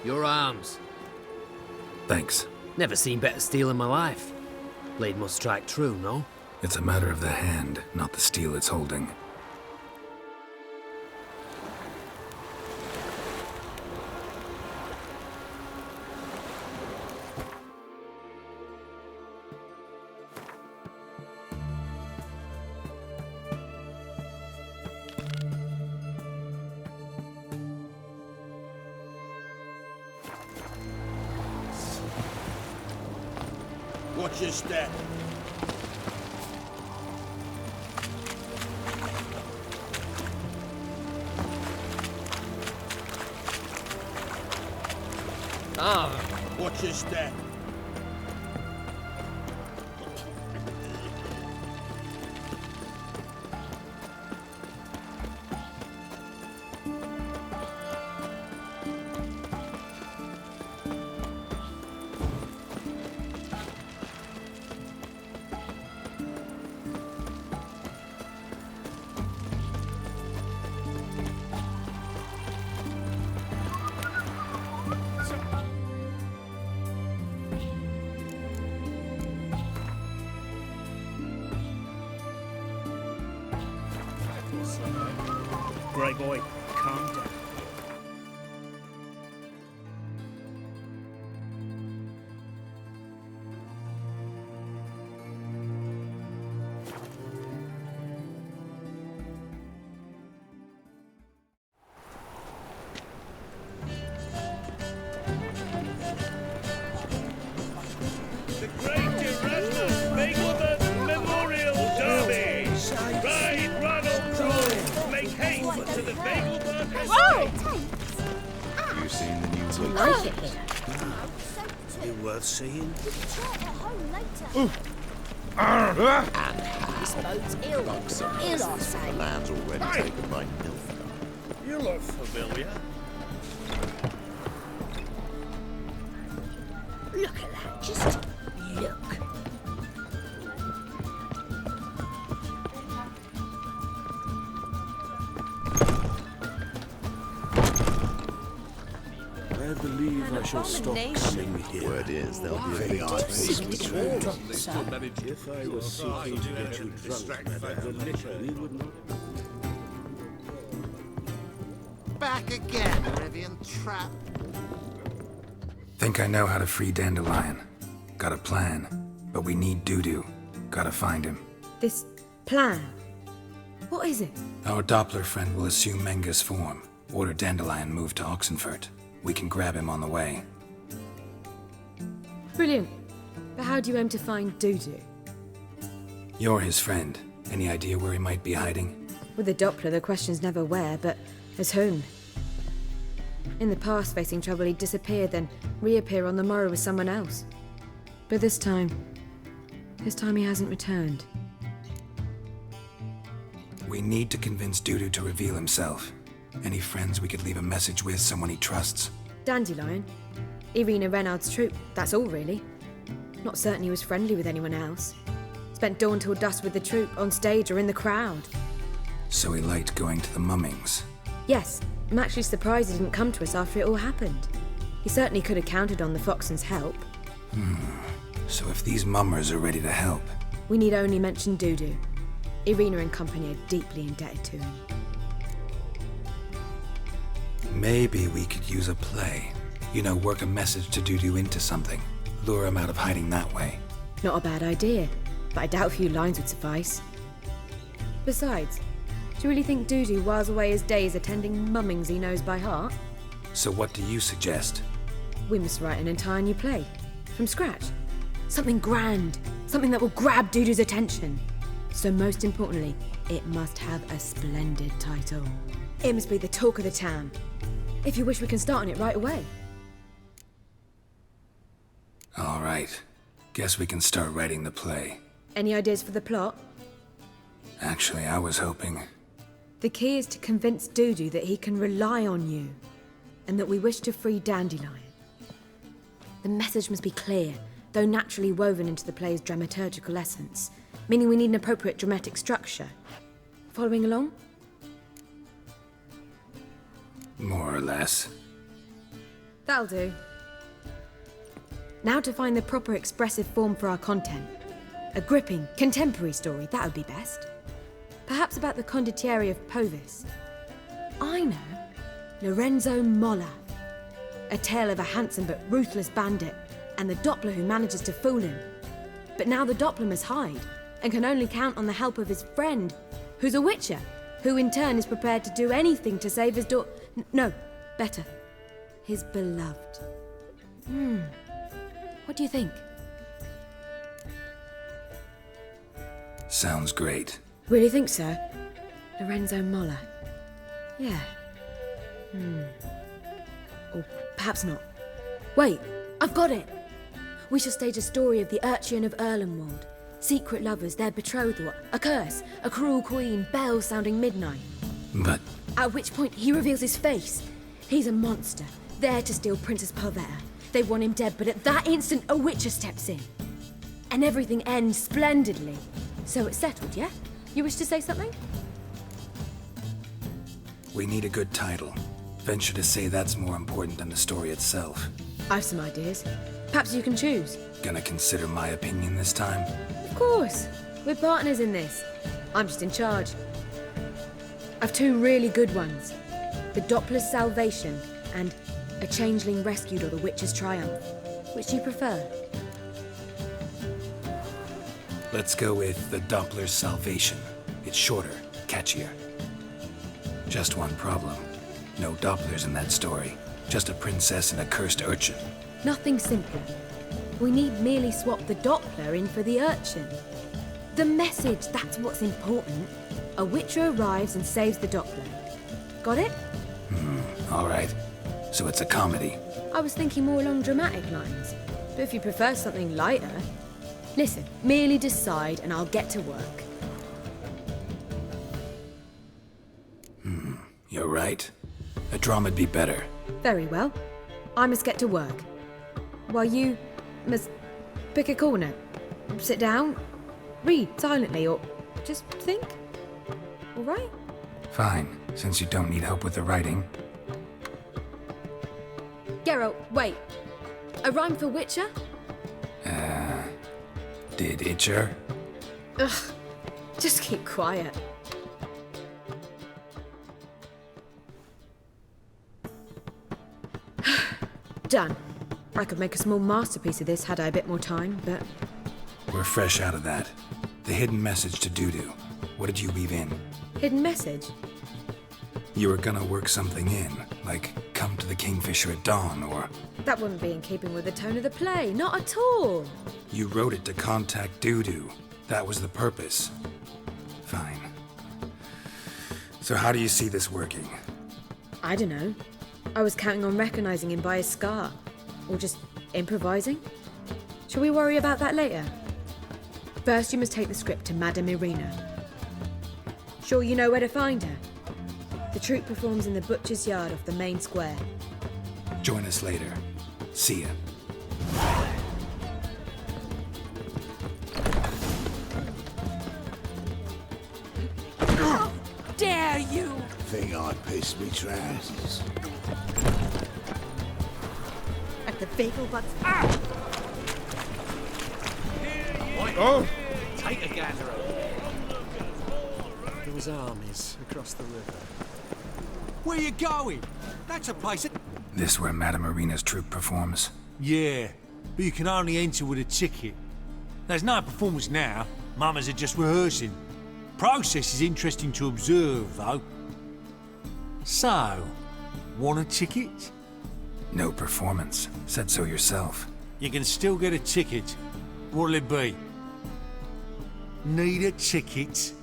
Your arms. Thanks. Never seen better steel in my life. Blade must strike true, no? It's a matter of the hand, not the steel it's holding. Watch your step. Watch your step. Grey boy, calm down. The Great Erasmus Begelman Memorial Derby! Ride, Ronald, Joy! Make haste to the Begelman Estate! Have you seen the new book? Like it here. Be worth seeing. This boat's ill. Ill, I The say. land's already taken by Nilfgaard. You look familiar. Look at that. Just look. I believe I shall stop coming here. Word is there'll be a big If I was seeking to get you drunk, madame, the liquor would not... Back again, Rivian trap. Think I know how to free Dandelion. Got a plan, but we need Dudu. Gotta find him. This plan? What is it? Our Doppler friend will assume Menga's form. Order Dandelion moved to Oxenfurt. We can grab him on the way. Brilliant. But how do you aim to find Dudu? You're his friend. Any idea where he might be hiding? With the Doppler, the question's never where, but as whom. In the past, facing trouble, he'd disappear, then reappear on the morrow with someone else. But this time he hasn't returned. We need to convince Dudu to reveal himself. Any friends we could leave a message with, someone he trusts? Dandelion? Irina Renard's troop, that's all really. Not certain he was friendly with anyone else. Spent dawn till dusk with the troop, on stage or in the crowd. So he liked going to the mummings. Yes, I'm actually surprised he didn't come to us after it all happened. He certainly could have counted on the Foxen's help. So if these mummers are ready to help, We need only mention Dudu. Irina and company are deeply indebted to him. maybe we could use a play. You know, work a message to Dudu into something. Lure him out of hiding that way. Not a bad idea, but I doubt a few lines would suffice. Besides, do you really think Dudu whiles away his days attending mummings he knows by heart? So what do you suggest? We must write an entire new play. From scratch. Something grand. Something that will grab Dudu's attention. So most importantly, it must have a splendid title. It must be the talk of the town. If you wish, we can start on it right away. All right. Guess we can start writing the play. Any ideas for the plot? Actually, I was hoping... The key is to convince Dudu that he can rely on you, and that we wish to free Dandelion. The message must be clear, though naturally woven into the play's dramaturgical essence, meaning we need an appropriate dramatic structure. Following along? More or less. That'll do. Now to find the proper expressive form for our content. A gripping, contemporary story, that would be best. Perhaps about the condottieri of Povis. I know. Lorenzo Molla. A tale of a handsome but ruthless bandit, and the Doppler who manages to fool him. But now the Doppler must hide, and can only count on the help of his friend, who's a witcher, who in turn is prepared to do anything to save his no, better, his beloved. What do you think? Sounds great. Really think so? Lorenzo Molla. Yeah. Or perhaps not. Wait, I've got it! We shall stage a story of the Urchin of Erlenwald. Secret lovers, their betrothal, a curse, a cruel queen, bells sounding midnight. But At which point he reveals his face. He's a monster, there to steal Princess Palvetta. They want him dead, but at that instant a witcher steps in. And everything ends splendidly. So it's settled, yeah? You wish to say something? we need a good title. Venture to say that's more important than the story itself. I've some ideas. Perhaps you can choose. Gonna consider my opinion this time? Of course. We're partners in this. I'm just in charge. I've two really good ones. The Doppler's Salvation and A Changeling Rescued or The Witcher's Triumph. Which do you prefer? Let's go with the Doppler's Salvation. It's shorter, catchier. Just one problem. No Dopplers in that story. Just a princess and a cursed urchin. Nothing simpler. We need merely swap the Doppler in for the urchin. The message, that's what's important. A witcher arrives and saves the Doppler. Got it? All right. So it's a comedy. I was thinking more along dramatic lines. But if you prefer something lighter... Listen, merely decide and I'll get to work. You're right. A drama'd be better. Very well. I must get to work. While you must pick a corner. Sit down, read silently, or just think. All right? Fine, since you don't need help with the writing. Geralt, wait. A rhyme for Witcher? Did Itcher? Ugh. Just keep quiet. Done. I could make a small masterpiece of this had I a bit more time, but... We're fresh out of that. The hidden message to Dudu. What did you weave in? Hidden message? You were gonna work something in, like come to the Kingfisher at dawn, or... That wouldn't be in keeping with the tone of the play, not at all. You wrote it to contact Dudu. That was the purpose. Fine. So how do you see this working? I don't know. I was counting on recognizing him by his scar. Or just improvising. Shall we worry about that later? First, you must take the script to Madame Irina. Sure you know where to find her? The troupe performs in the butcher's yard off the main square. Join us later. See ya. Dare you! Think I'd piss me trousers. At the bagel butts. Take a gander. Those armies across the river. Where you going? That's a place that... This where Madame Irina's troupe performs? Yeah, but you can only enter with a ticket. There's no performance now. Mamas are just rehearsing. Process is interesting to observe, though. So, want a ticket? No performance. Said so yourself. You can still get a ticket. What'll it be? Need a ticket?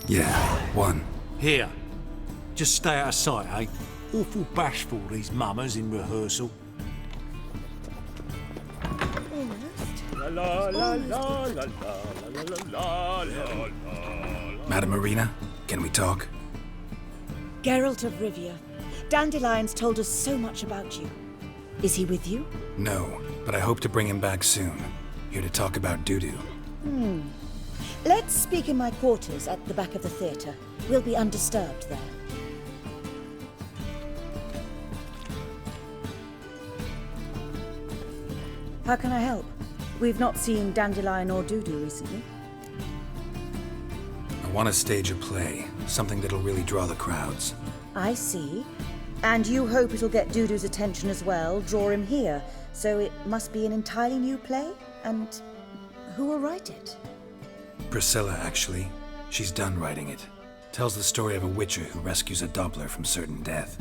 Yeah, one. Here. Just stay out of sight, eh? Awful bashful, these mamas in rehearsal. Madame Irina, can we talk? Geralt of Rivia. Dandelion's told us so much about you. Is he with you? No, but I hope to bring him back soon. Here to talk about Dudu. Let's speak in my quarters at the back of the theatre. We'll be undisturbed there. How can I help? We've not seen Dandelion or Dudu recently. I want to stage a play, something that'll really draw the crowds. I see. And you hope it'll get Dudu's attention as well, draw him here. So it must be an entirely new play? And who will write it? Priscilla, actually. She's done writing it. Tells the story of a witcher who rescues a Doppler from certain death.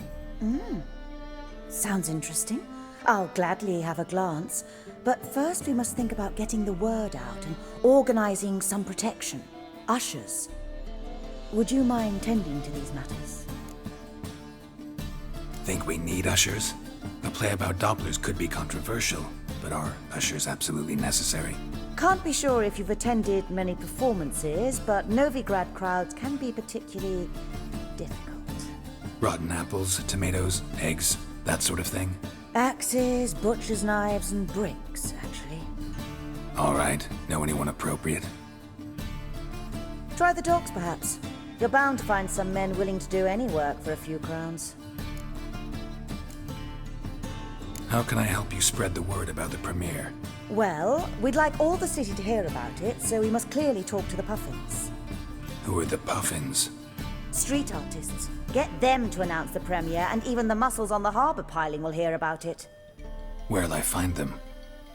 Sounds interesting. I'll gladly have a glance. But first we must think about getting the word out and organizing some protection. Ushers. Would you mind tending to these matters? Think we need ushers? A play about Dopplers could be controversial, but are ushers absolutely necessary? Can't be sure if you've attended many performances, but Novigrad crowds can be particularly difficult. Rotten apples, tomatoes, eggs, that sort of thing? Axes, butcher's knives, and bricks, actually. All right. Know anyone appropriate? Try the dogs, perhaps. You're bound to find some men willing to do any work for a few crowns. How can I help you spread the word about the premiere? Well, we'd like all the city to hear about it, so we must clearly talk to the Puffins. Who are the Puffins? Street artists. Get them to announce the premiere, and even the muscles on the harbour piling will hear about it. Where'll I find them?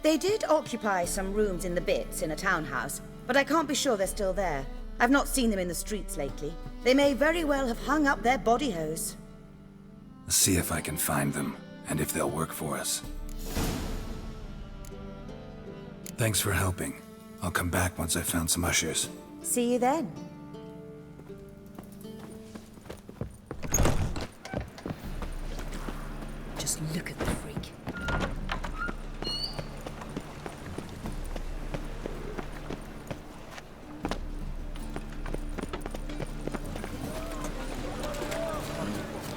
They did occupy some rooms in the Bits in a townhouse, but I can't be sure they're still there. I've not seen them in the streets lately. They may very well have hung up their body hose. See if I can find them, and if they'll work for us. Thanks for helping. I'll come back once I've found some ushers. See you then. Just look at the freak.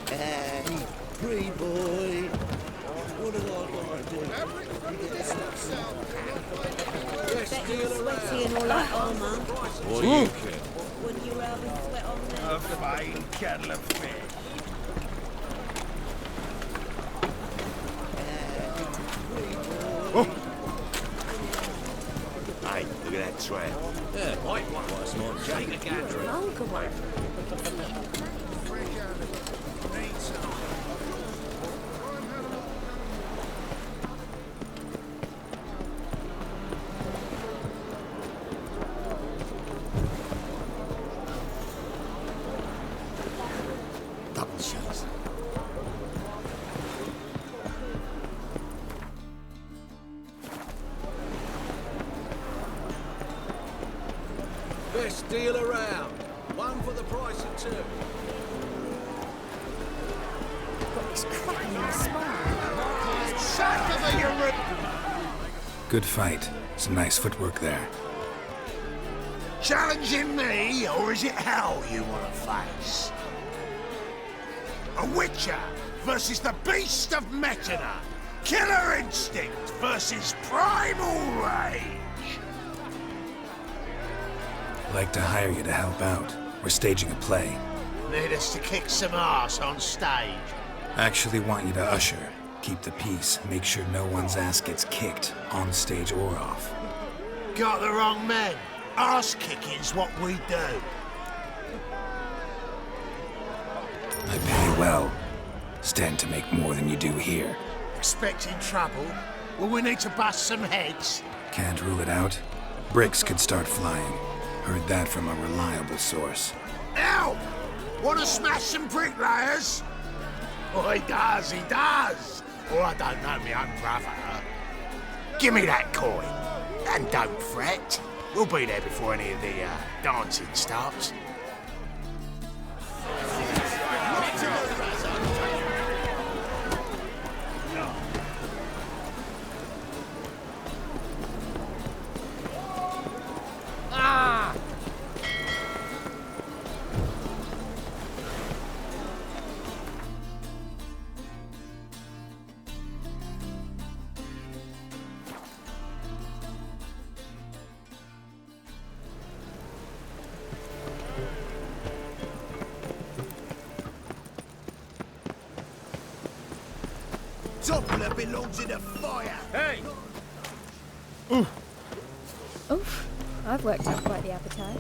Hey, free boy. What have I got to do? Sweaty and all that armour. What do you care? Wouldn't you rather sweat on them? A fine kettle of fish. Hey, look at that trap. Yeah, white one. What's more? Take a gander. Vulgar one. Double shots. Best deal around. One for the price of two. Got this cracking in the spine. Good fight. Some nice footwork there. Challenging me, or is it hell you want to face? A Witcher versus the Beast of Metina. Killer instinct versus primal rage. I'd like to hire you to help out. We're staging a play. Need us to kick some ass on stage. Actually want you to usher. Keep the peace. Make sure no one's ass gets kicked, on stage or off. Got the wrong men. Ass kicking's what we do. I pay well. Stand to make more than you do here. Expecting trouble? Will we need to bust some heads? Can't rule it out. Bricks could start flying. Heard that from a reliable source. Help! Want to smash some bricklayers? Oh, he does, he does. Oh, I don't know me own brother. Give me that coin. And don't fret. We'll be there before any of the dancing starts. Doppler belongs in a fire. Hey! I've worked up quite the appetite.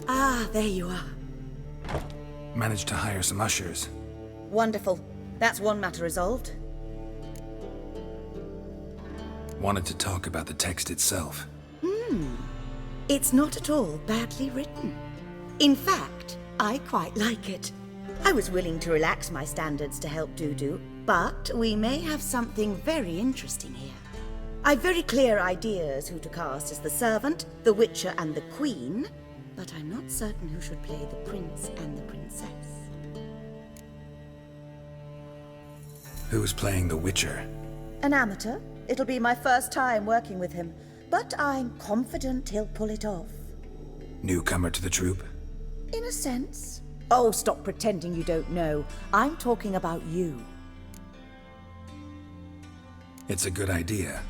Ah, there you are. Managed to hire some ushers. Wonderful. That's one matter resolved. Wanted to talk about the text itself. It's not at all badly written. In fact, I quite like it. I was willing to relax my standards to help Dudu, but we may have something very interesting here. I've very clear ideas who to cast as the servant, the Witcher, and the Queen, but I'm not certain who should play the prince and the princess. Who's playing the Witcher? An amateur. It'll be my first time working with him, but I'm confident he'll pull it off. Newcomer to the troupe? In a sense. Oh, stop pretending you don't know. I'm talking about you. It's a good idea.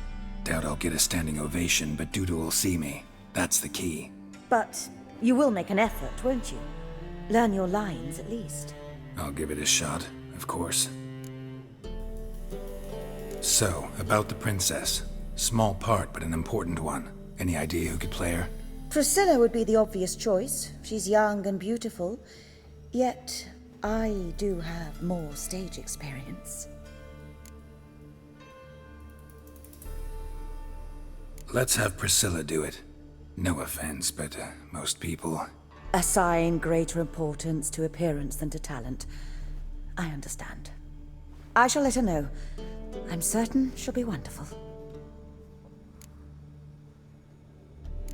Doubt I'll get a standing ovation, but Dudu will see me. That's the key. But you will make an effort, won't you? Learn your lines, at least. I'll give it a shot, of course. So, about the princess. Small part, but an important one. Any idea who could play her? Priscilla would be the obvious choice. She's young and beautiful. Yet, I do have more stage experience. Let's have Priscilla do it. No offense, but most people... Assign greater importance to appearance than to talent. I understand. I shall let her know. I'm certain she'll be wonderful.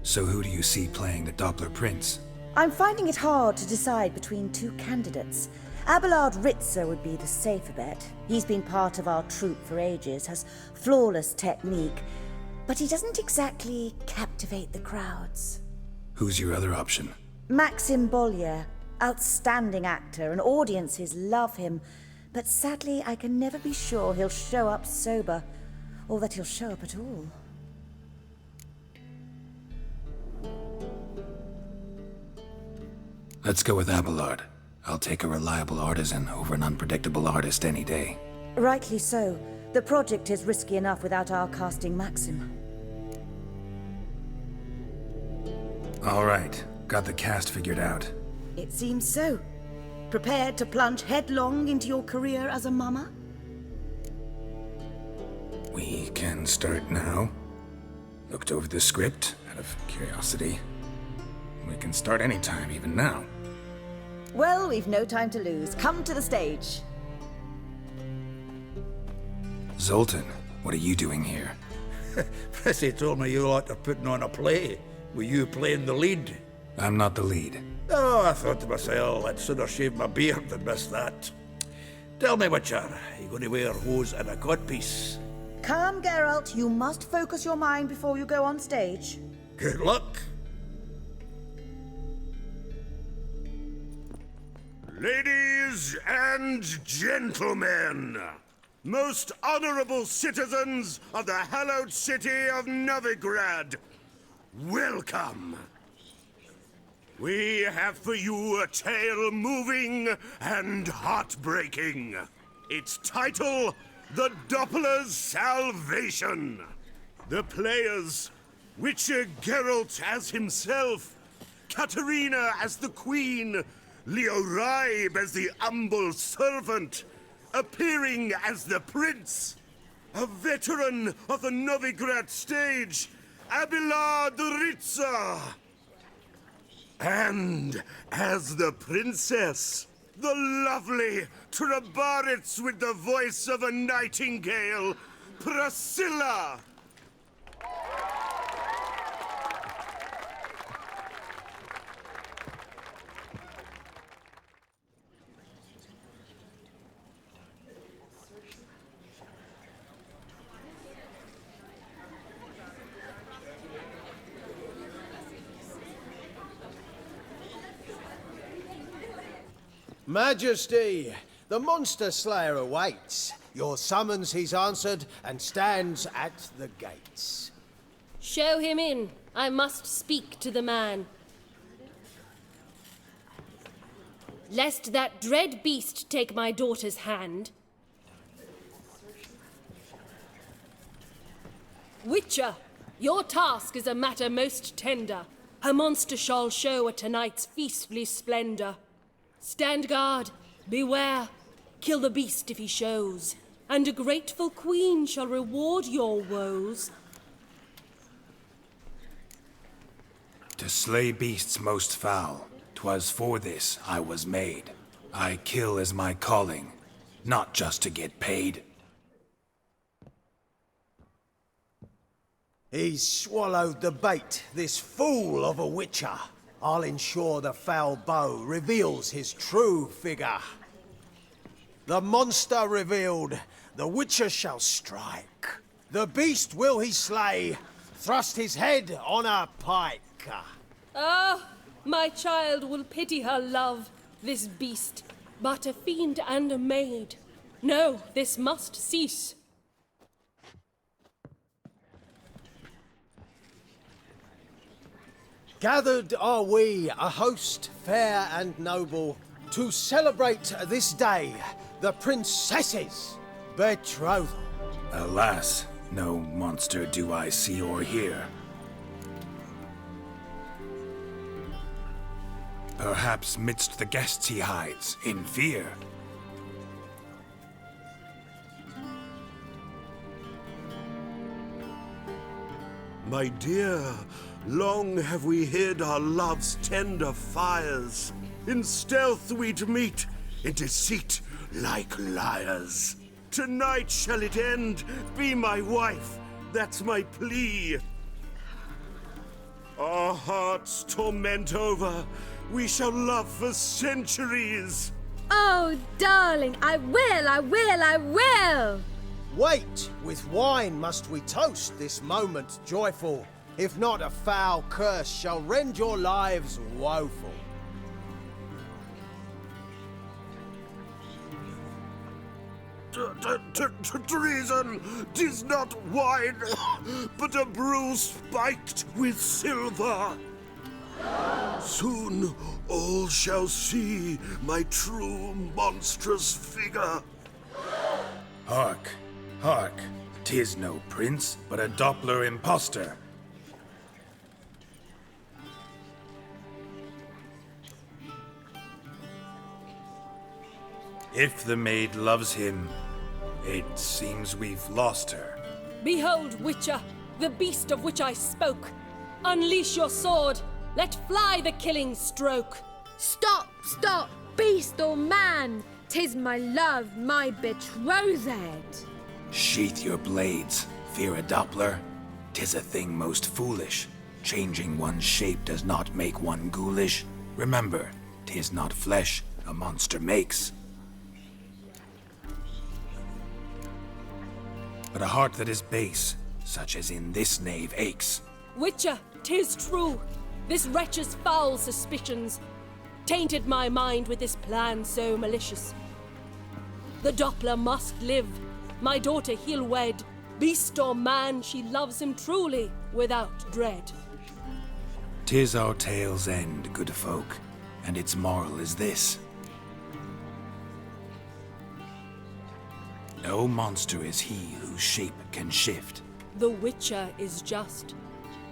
So who do you see playing the Doppler Prince? I'm finding it hard to decide between two candidates. Abelard Ritzer would be the safer bet. He's been part of our troupe for ages, has flawless technique, but he doesn't exactly captivate the crowds. Who's your other option? Maxim Bollier, outstanding actor, and audiences love him. But sadly, I can never be sure he'll show up sober, or that he'll show up at all. Let's go with Abelard. I'll take a reliable artisan over an unpredictable artist any day. Rightly so. The project is risky enough without our casting Maxim. All right. Got the cast figured out. It seems so. Prepared to plunge headlong into your career as a mama? We can start now. Looked over the script, out of curiosity. We can start anytime, even now. Well, we've no time to lose. Come to the stage. Zoltan, what are you doing here? Prissy told me you ought to putting on a play. Were you playing the lead? I'm not the lead. Oh, I thought to myself, I'd sooner shave my beard than miss that. Tell me, Witcher, are you going to wear hose and a codpiece? Come, Geralt. You must focus your mind before you go on stage. Good luck. Ladies and gentlemen, most honorable citizens of the hallowed city of Novigrad, welcome. We have for you a tale moving and heartbreaking. Its title, The Doppler's Salvation. The players, Witcher Geralt as himself, Katerina as the Queen, Leo Raib as the humble servant, appearing as the Prince, a veteran of the Novigrad stage, Abelard Ritzer. And as the princess, the lovely Trabaritz with the voice of a nightingale, Priscilla. Majesty, the Monster Slayer awaits. Your summons he's answered and stands at the gates. Show him in. I must speak to the man. lest that dread beast take my daughter's hand. Witcher, your task is a matter most tender. Her monster shall show at tonight's feastly splendor. Stand guard, beware, kill the beast if he shows, and a grateful queen shall reward your woes. To slay beasts most foul, 'twas for this I was made. I kill as my calling, not just to get paid. He's swallowed the bait, this fool of a witcher. I'll ensure the foul bow reveals his true figure. The monster revealed, the witcher shall strike. The beast will he slay, thrust his head on a pike. Ah, my child will pity her love, this beast, but a fiend and a maid. No, this must cease. Gathered are we, a host fair and noble, to celebrate this day, the princess's betrothal. Alas, no monster do I see or hear. Perhaps midst the guests he hides, in fear. My dear, long have we hid our love's tender fires. In stealth we'd meet, in deceit like liars. Tonight shall it end, be my wife, that's my plea. Our hearts torment over, we shall love for centuries. Oh, darling, I will! Wait, with wine must we toast this moment joyful. If not, a foul curse shall rend your lives woeful. Treason! 'Tis not wine, but a brew spiked with silver. Soon all shall see my true monstrous figure. Hark, hark, 'tis no prince, but a Doppler impostor. If the maid loves him, it seems we've lost her. Behold, Witcher, the beast of which I spoke. Unleash your sword. Let fly the killing stroke. Stop, stop, beast or man! 'Tis my love, my betrothed. Sheath your blades, fear a Doppler. 'Tis a thing most foolish. Changing one's shape does not make one ghoulish. Remember, 'tis not flesh a monster makes, but a heart that is base, such as in this knave aches. Witcher, 'tis true. This wretch's foul suspicions tainted my mind with this plan so malicious. The Doppler must live. My daughter he'll wed. Beast or man, she loves him truly, without dread. 'Tis our tale's end, good folk, and its moral is this. No monster is he whose shape can shift. The Witcher is just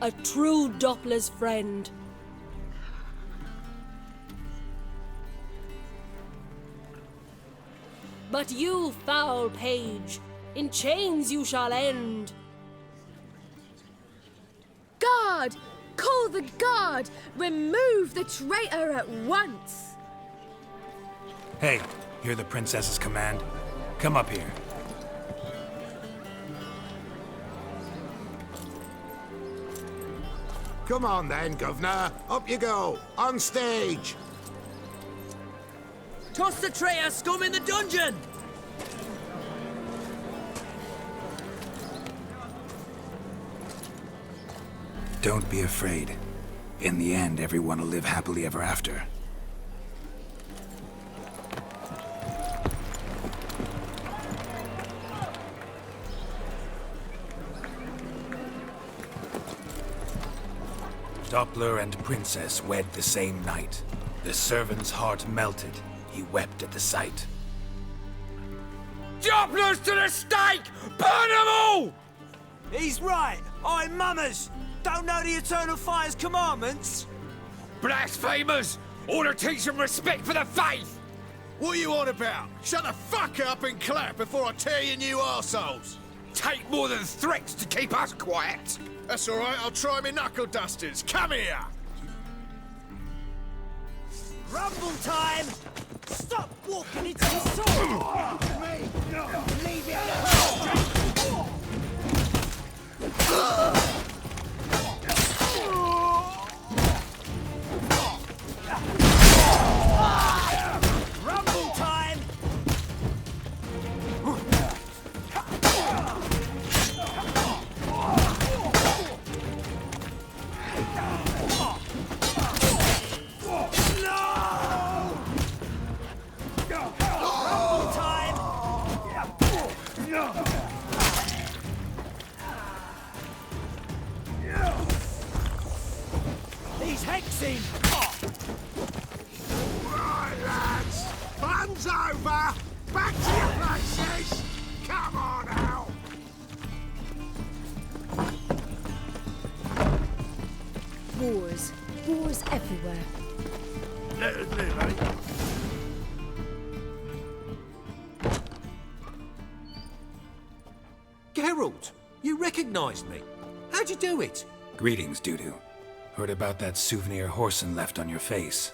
a true Doppler's friend. But you, foul page, in chains you shall end. Guard! Call the guard! Remove the traitor at once! Hey, hear the princess's command? Come up here. Come on then, Governor. Up you go. On stage. Toss the traitor scum in the dungeon! Don't be afraid. In the end, everyone will live happily ever after. Doppler and princess wed the same night. The servant's heart melted. He wept at the sight. Dopplers to the stake! Burn them all! He's right. I'm Mummers. Don't know the Eternal Fire's commandments? Blasphemers! Order teach them respect for the faith! What are you on about? Shut the fuck up and clap before I tear you new arseholes! Take more than threats to keep us quiet! That's alright, I'll try me knuckle dusters. Come here! Rumble time! Stop walking into the sword! Leave it alone! Rumble time! He's hexing! Right, lads! Fun's over! Back to your places! Come on out! Wars. Wars everywhere. Let us live, eh? Geralt, you recognized me. How'd you do it? Greetings, Dudu. Heard about that souvenir Whoreson left on your face.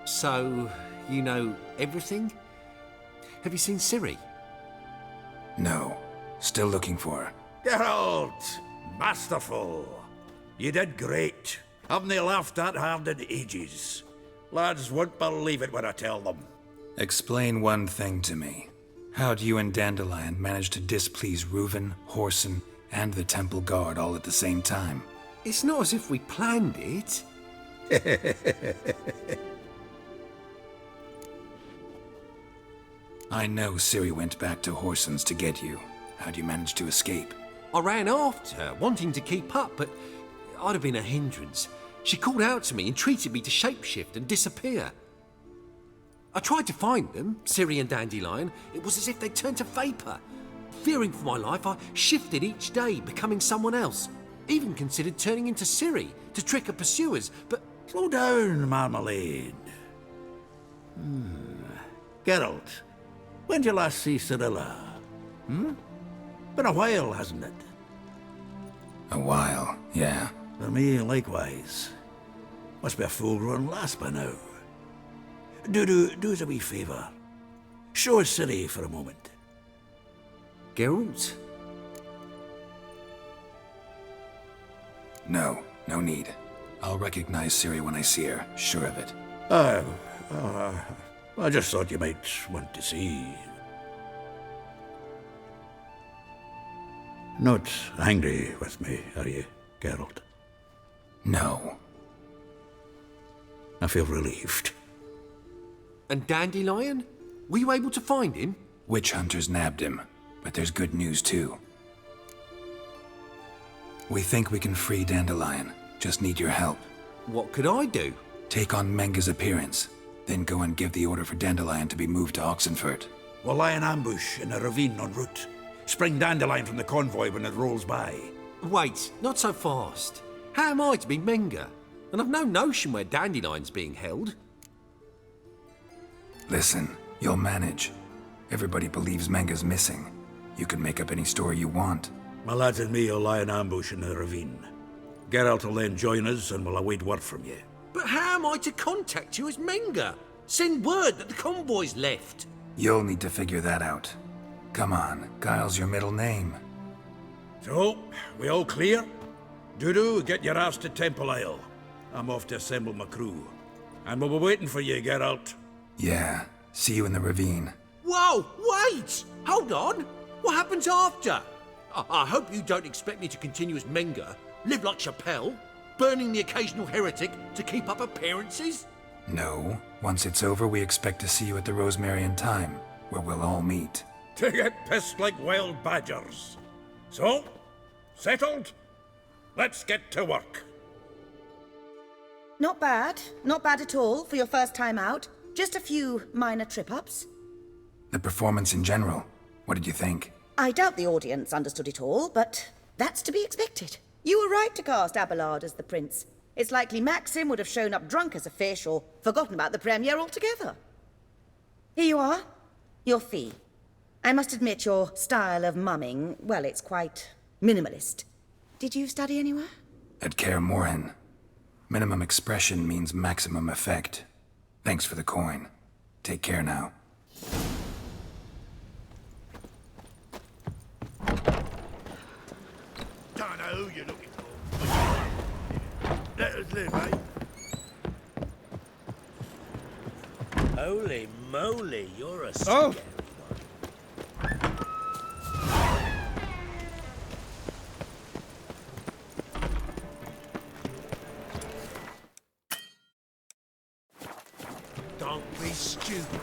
So, you know everything? Have you seen Ciri? No. Still looking for her. Geralt! Masterful! You did great. Haven't they laughed that hard in ages? Lads won't believe it when I tell them. Explain one thing to me. How do you and Dandelion manage to displease Reuven, Whoreson, and the Temple Guard all at the same time? It's not as if we planned it. I know Ciri went back to Whoreson's to get you. How'd you manage to escape? I ran after her, wanting to keep up, but I'd have been a hindrance. She called out to me, entreated me to shapeshift and disappear. I tried to find them, Ciri and Dandelion. It was as if they'd turned to vapour. Fearing for my life, I shifted each day, becoming someone else. Even considered turning into Ciri to trick her pursuers, but... Slow down, Marmalade. Geralt, when did you last see Cirilla? Been a while, hasn't it? A while, yeah. For me, likewise. Must be a full-grown lass by now. Do us a wee favour. Show us Ciri for a moment. Geralt? No need. I'll recognize Ciri when I see her, sure of it. I just thought you might want to see. Not angry with me, are you, Geralt? No. I feel relieved. And Dandelion? Were you able to find him? Witch hunters nabbed him, but there's good news too. We think we can free Dandelion. Just need your help. What could I do? Take on Menga's appearance, then go and give the order for Dandelion to be moved to Oxenfurt. We'll lie in ambush in a ravine en route. Spring Dandelion from the convoy when it rolls by. Wait, not so fast. How am I to be Menga? And I've no notion where Dandelion's being held. Listen, you'll manage. Everybody believes Menga's missing. You can make up any story you want. My lads and me will lie in ambush in the ravine. Geralt will then join us and we'll await word from you. But how am I to contact you as Menga? Send word that the convoy's left. You'll need to figure that out. Come on, Guile's your middle name. So, we all clear? Dudu, get your ass to Temple Isle. I'm off to assemble my crew. And we'll be waiting for you, Geralt. Yeah, see you in the ravine. Whoa, wait! Hold on! What happens after? I hope you don't expect me to continue as Menga, live like Chappelle, burning the occasional heretic to keep up appearances? No. Once it's over, we expect to see you at the Rosemary Time, where we'll all meet. To get pissed like wild badgers. So, settled? Let's get to work. Not bad. Not bad at all for your first time out. Just a few minor trip-ups. The performance in general, what did you think? I doubt the audience understood it all, but that's to be expected. You were right to cast Abelard as the prince. It's likely Maxim would have shown up drunk as a fish or forgotten about the premiere altogether. Here you are. Your fee. I must admit your style of mumming, well, it's quite minimalist. Did you study anywhere? At Kaer Morhen. Minimum expression means maximum effect. Thanks for the coin. Take care now. Don't know who you're looking for. Let us live, eh? Holy moly, you're a Oh! scary one. Don't be stupid.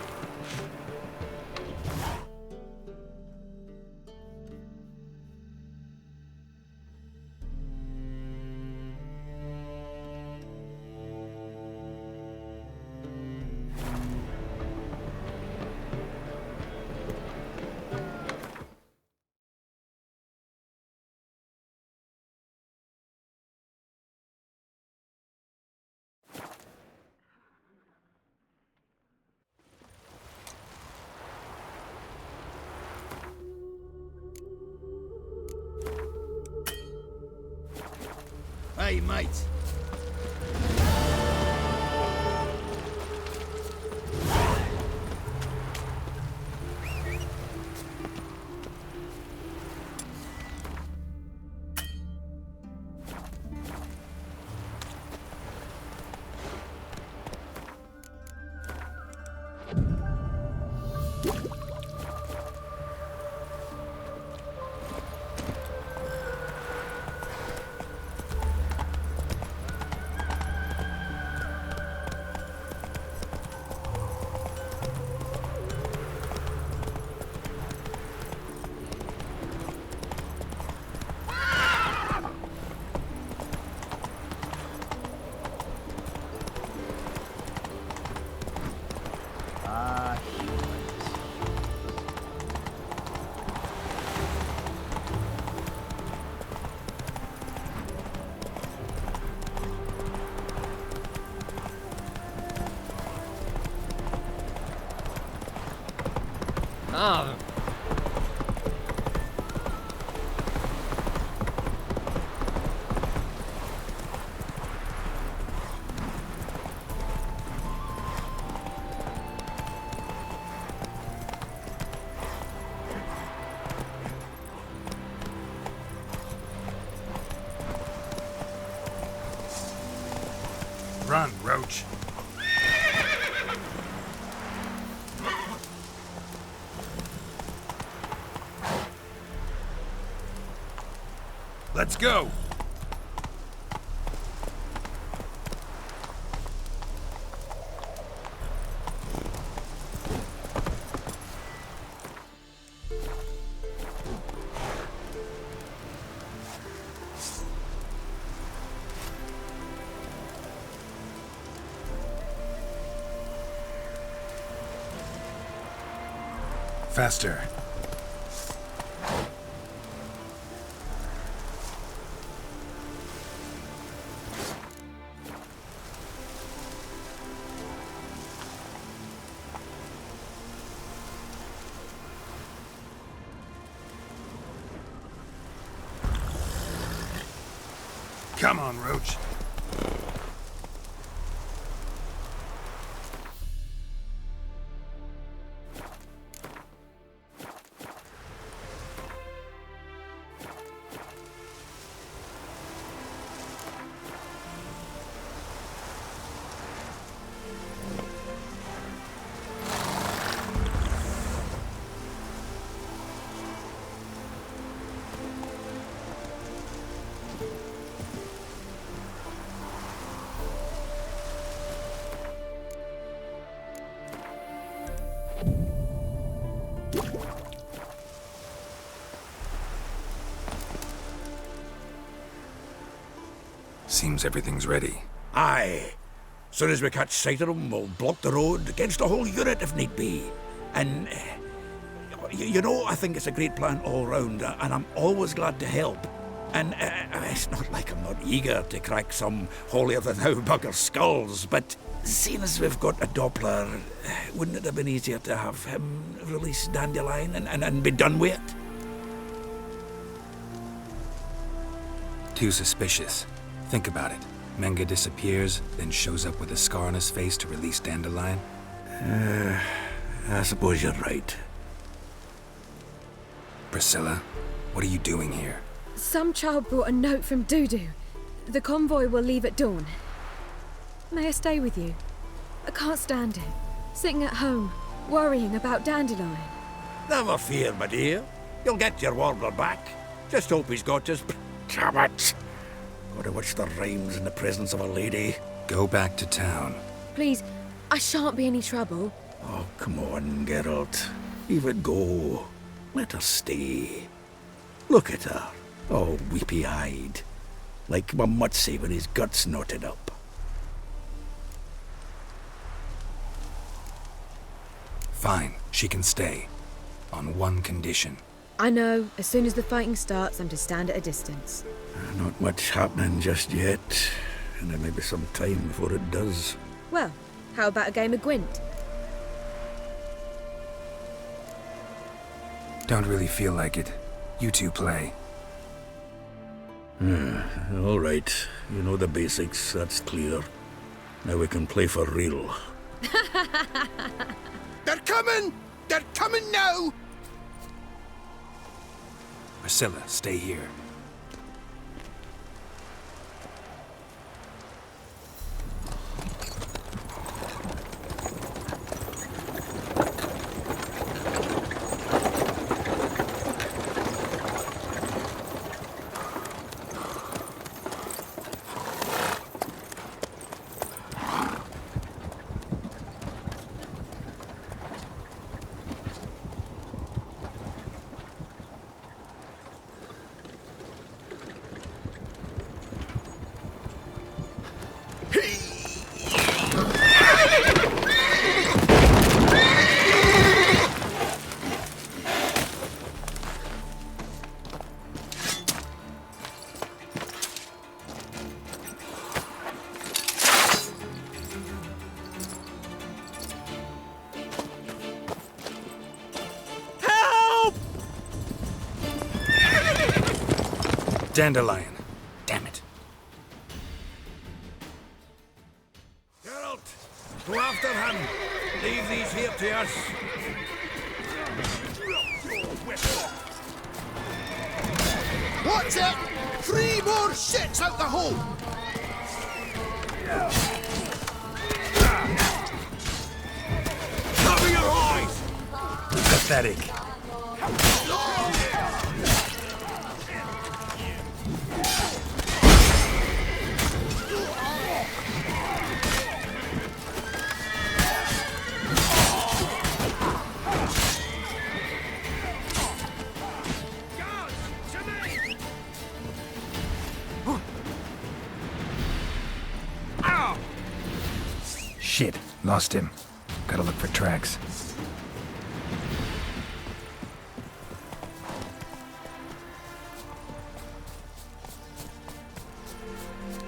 Hey, mate. Ah, Run, Roach. Let's go! Faster. Come on, Roach. Seems everything's ready. Aye, Soon as we catch sight of them, we'll block the road against the whole unit if need be. And, you know, I think it's a great plan all round, and I'm always glad to help. And it's not like I'm not eager to crack some holier-than-thou bugger skulls, but seeing as we've got a Doppler, wouldn't it have been easier to have him release Dandelion and be done with it? Too suspicious. Think about it. Menga disappears, then shows up with a scar on his face to release Dandelion. I suppose you're right. Priscilla, what are you doing here? Some child brought a note from Dudu. The convoy will leave at dawn. May I stay with you? I can't stand it. Sitting at home, worrying about Dandelion. Never fear, my dear. You'll get your warbler back. Just hope he's got his... Damn it! Gotta watch the rhymes in the presence of a lady. Go back to town. Please, I shan't be any trouble. Oh, come on, Geralt. Leave it go. Let her stay. Look at her, all weepy-eyed. Like Mamutsy with his guts knotted up. Fine, she can stay. On one condition. I know, as soon as the fighting starts, I'm to stand at a distance. Not much happening just yet. And there may be some time before it does. Well, how about a game of Gwent? Don't really feel like it. You two play. All right. You know the basics, that's clear. Now we can play for real. They're coming! They're coming now! Priscilla, stay here. Dandelion. Damn it. Geralt, go after him. Leave these here to us. What's it? 3 more shits out the hole! Cover your eyes! Pathetic. Shit, lost him. Gotta look for tracks.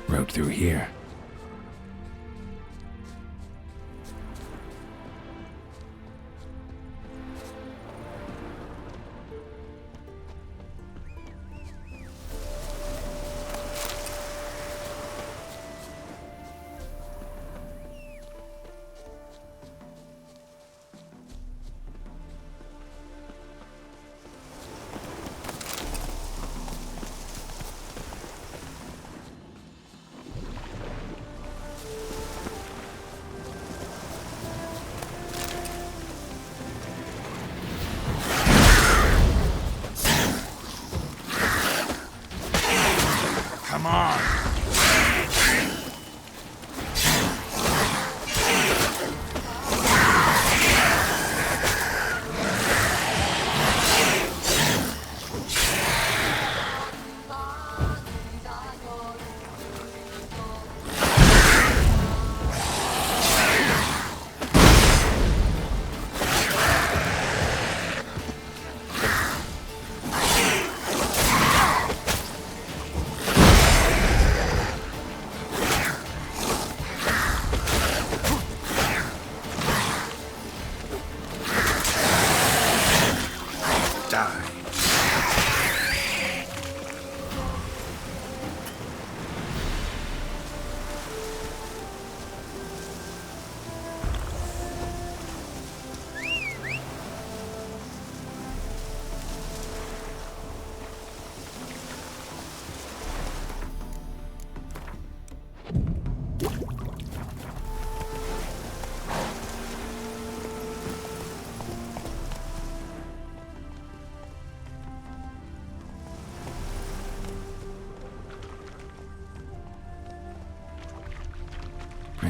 Road through here.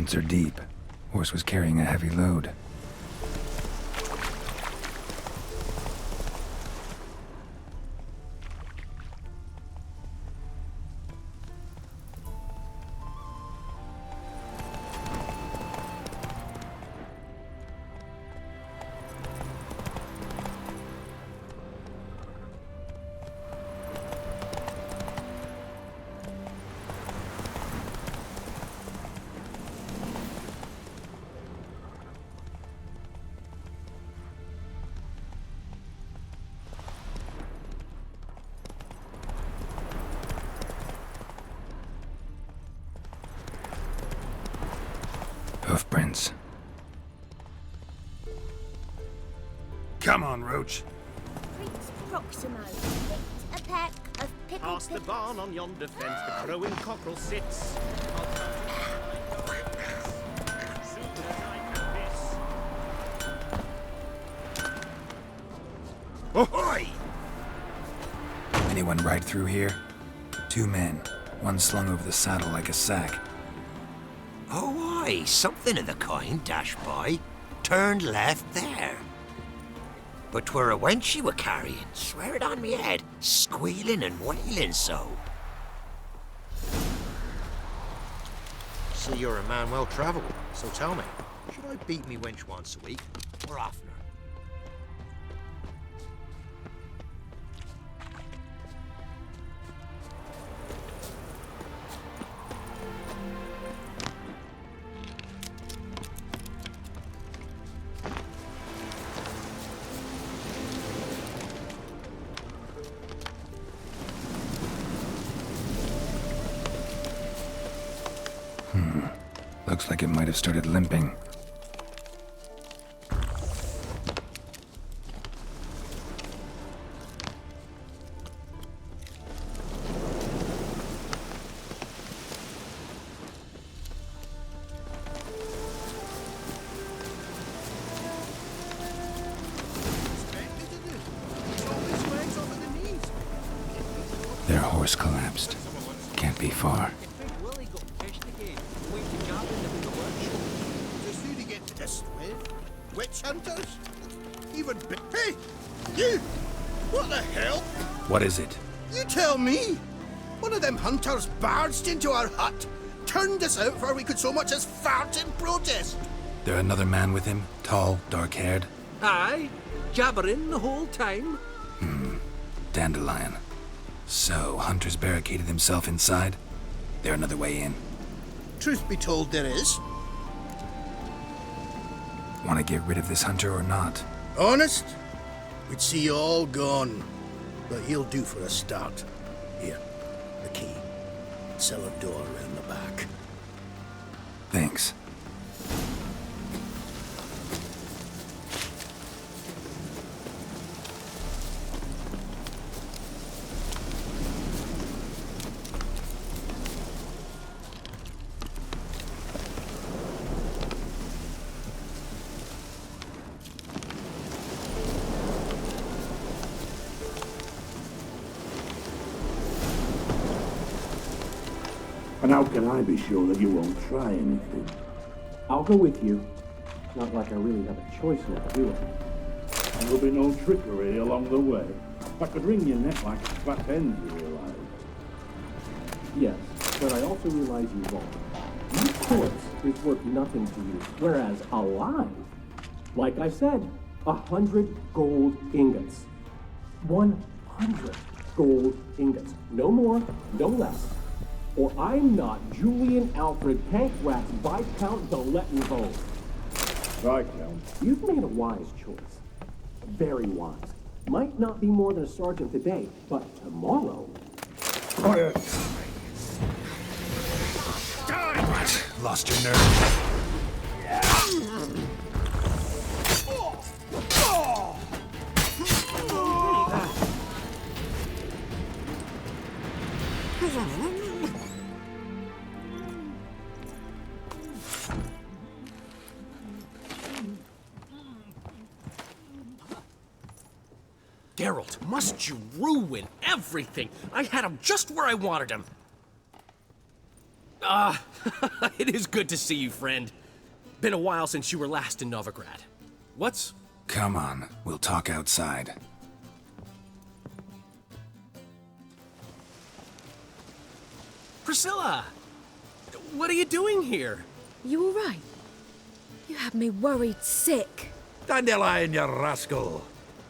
Prints are deep. Horse was carrying a heavy load. Hoofprints. Come on, Roach. Prince Proximo. A pack of pickled Past the barn on yonder fence, the crowing cockerel sits. Ahoy! Anyone ride through here? 2 men, one slung over the saddle like a sack. Oh, aye, something of the kind dashed by. Turned left there. But 'twere a wench she were carrying, swear it on me head, squealing and wailing so. See, you're a man well travelled, so tell me, should I beat me wench once a week, or oftener? Looks like it might have started limping. Their horse collapsed. Can't be far. Witch hunters? Even Hey! You! What the hell? What is it? You tell me! One of them hunters barged into our hut, turned us out before we could so much as fart in protest. There another man with him? Tall, dark-haired? Aye, jabbering the whole time. Dandelion. So, Hunter's barricaded himself inside? There another way in? Truth be told, there is. Want to get rid of this hunter or not? Honest? We'd see you all gone. But he'll do for a start. Here, the key. Cellar door around the back. Thanks. And how can I be sure that you won't try anything? I'll go with you. It's not like I really have a choice now, do I? There'll be no trickery along the way. I could wring your neck like a fat hen, you realize. Yes, but I also realize you're wrong. Your corpse is worth nothing to you, whereas alive, like I said, 100 gold ingots. 100 gold ingots. No more, no less. Or I'm not Julian Alfred Pankratz Viscount de Lettenvogue. Viscount? You've made a wise choice. Very wise. Might not be more than a sergeant today, but tomorrow... Quiet! What? Lost your nerve? Geralt, must you ruin everything? I had him just where I wanted him. It is good to see you, friend. Been a while since you were last in Novigrad. What's... Come on, we'll talk outside. Priscilla! What are you doing here? You all right? You had me worried sick. Dandelion, you rascal.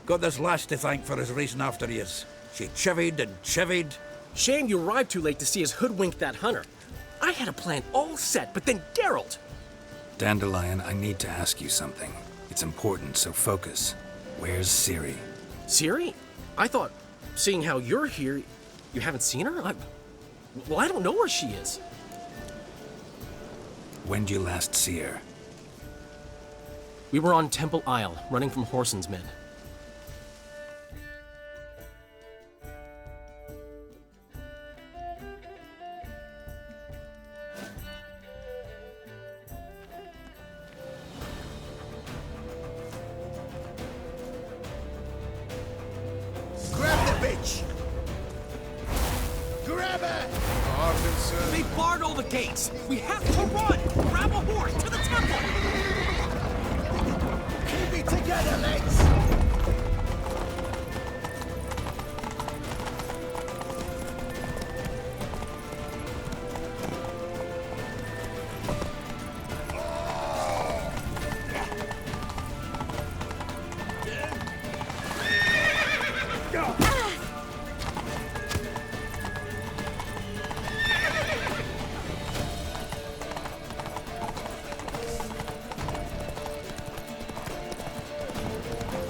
Got this lass to thank for his racing after yous. She chivied and chivied. Shame you arrived too late to see us hoodwink that hunter. I had a plan all set, but then Geralt... Dandelion, I need to ask you something. It's important, so focus. Where's Ciri? Ciri? I thought, seeing how you're here, you haven't seen her? Well, I don't know where she is. When'd you last see her? We were on Temple Isle, running from Whoreson's men. Grab the bitch! Grab her! They barred all the gates! We have to run! Grab a horse to the temple! Keep it together, lads!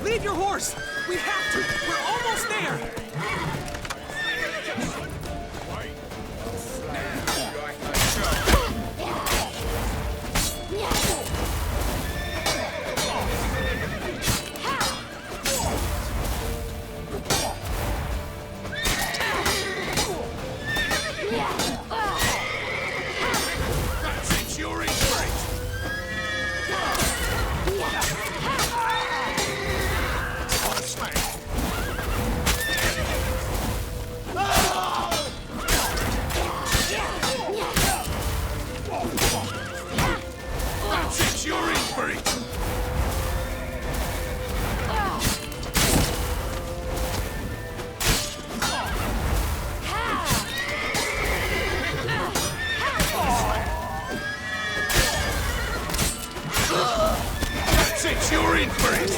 Leave your horse! We have to! We're almost there! That's it, you're in for it! What a smack! That's it, you're in for it! That's it, you're in for it!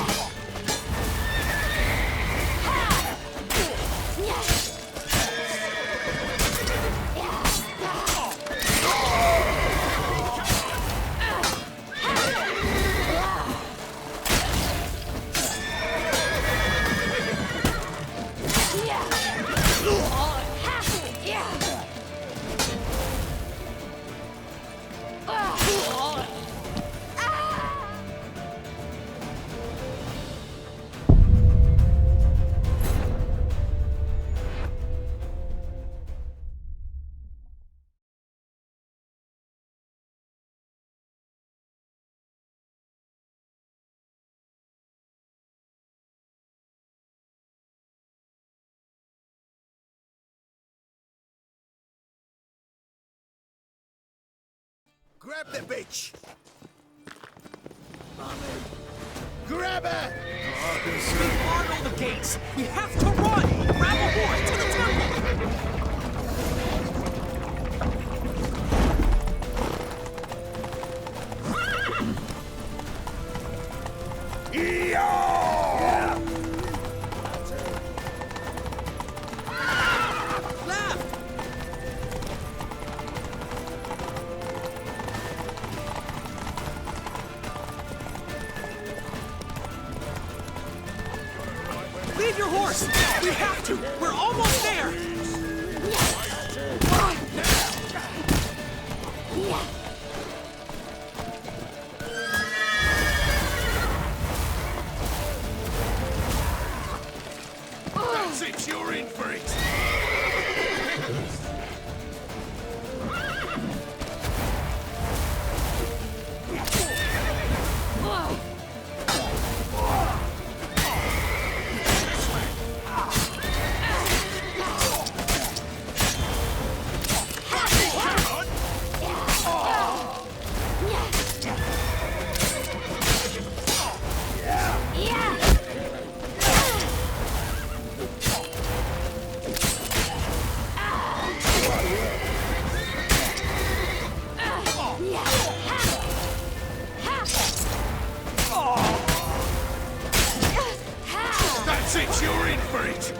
Grab the bitch! Grab her! They barred all the gates! We have to run! Grab a horse to the temple! Left! Leave your horse! We have to! We're almost there! That's it, you're in for it! it, you're in for it!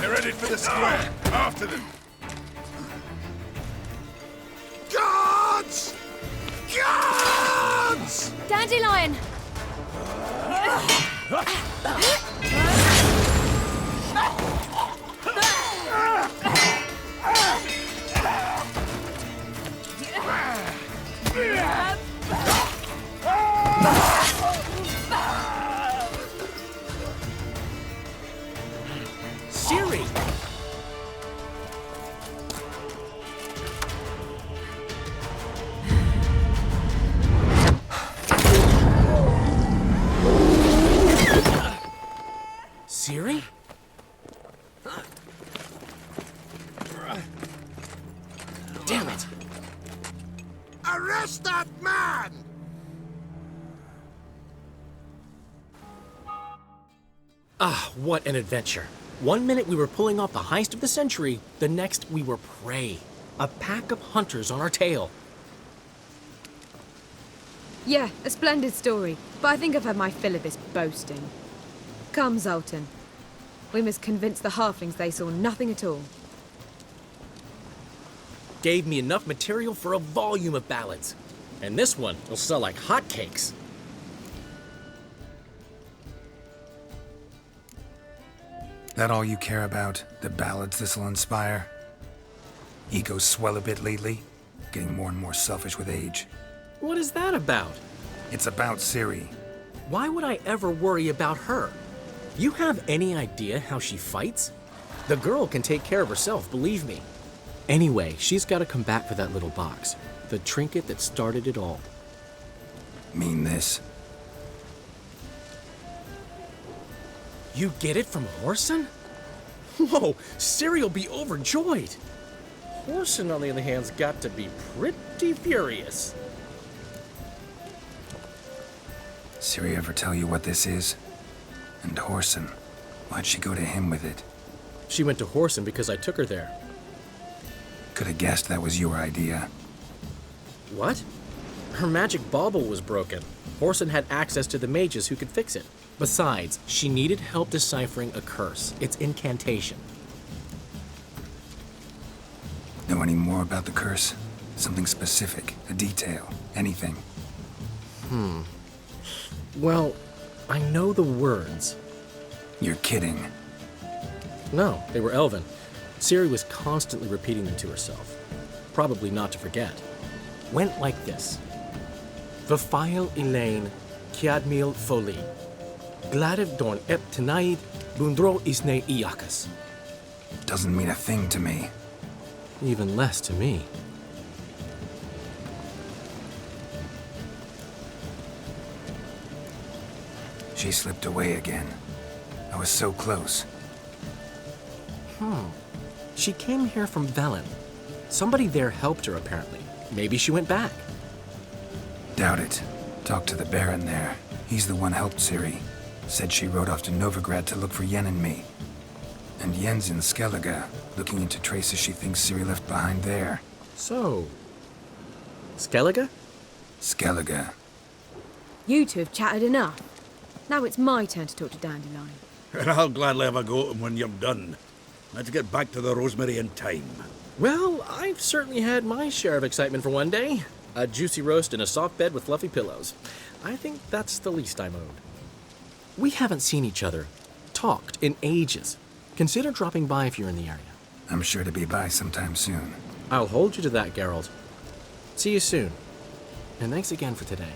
They're headed for the square. After them. Guards! Guards! Dandelion! Ciri! Ciri? Damn it! Arrest that man! Ah, what an adventure. One minute we were pulling off the heist of the century, the next we were prey. A pack of hunters on our tail. Yeah, a splendid story, but I think I've had my fill of this boasting. Come, Zoltan. We must convince the halflings they saw nothing at all. Gave me enough material for a volume of ballads. And this one will sell like hotcakes. That all you care about? The ballads this'll inspire? Egos swell a bit lately? Getting more and more selfish with age. What is that about? It's about Ciri. Why would I ever worry about her? You have any idea how she fights? The girl can take care of herself, believe me. Anyway, she's got to come back for that little box. The trinket that started it all. Mean this? You get it from Whoreson? Whoa, Ciri'll be overjoyed. Whoreson, on the other hand's got to be pretty furious. Ciri ever tell you what this is? And Whoreson, why'd she go to him with it? She went to Whoreson because I took her there. Could have guessed that was your idea. What? Her magic bauble was broken. Whoreson had access to the mages who could fix it. Besides, she needed help deciphering a curse. Its incantation. Know any more about the curse? Something specific, a detail, anything? Well, I know the words. You're kidding. No, they were Elven. Ciri was constantly repeating them to herself. Probably not to forget. Went like this. Vafile Elaine, Kiadmil Foli. Gladev Dorn Ep Tenaid, Bundro Isne Iakas. Doesn't mean a thing to me. Even less to me. She slipped away again. I was so close. She came here from Velen. Somebody there helped her, apparently. Maybe she went back. Doubt it. Talked to the Baron there. He's the one helped Ciri. Said she rode off to Novigrad to look for Yen and me. And Yen's in Skellige, looking into traces she thinks Ciri left behind there. So... Skellige? Skellige. You two have chatted enough. Now it's my turn to talk to Dandelion. And I'll gladly have a go at him when you're done. Let's get back to the Rosemary in time. Well, I've certainly had my share of excitement for one day. A juicy roast in a soft bed with fluffy pillows. I think that's the least I'm owed. We haven't seen each other, talked in ages. Consider dropping by if you're in the area. I'm sure to be by sometime soon. I'll hold you to that, Geralt. See you soon. And thanks again for today.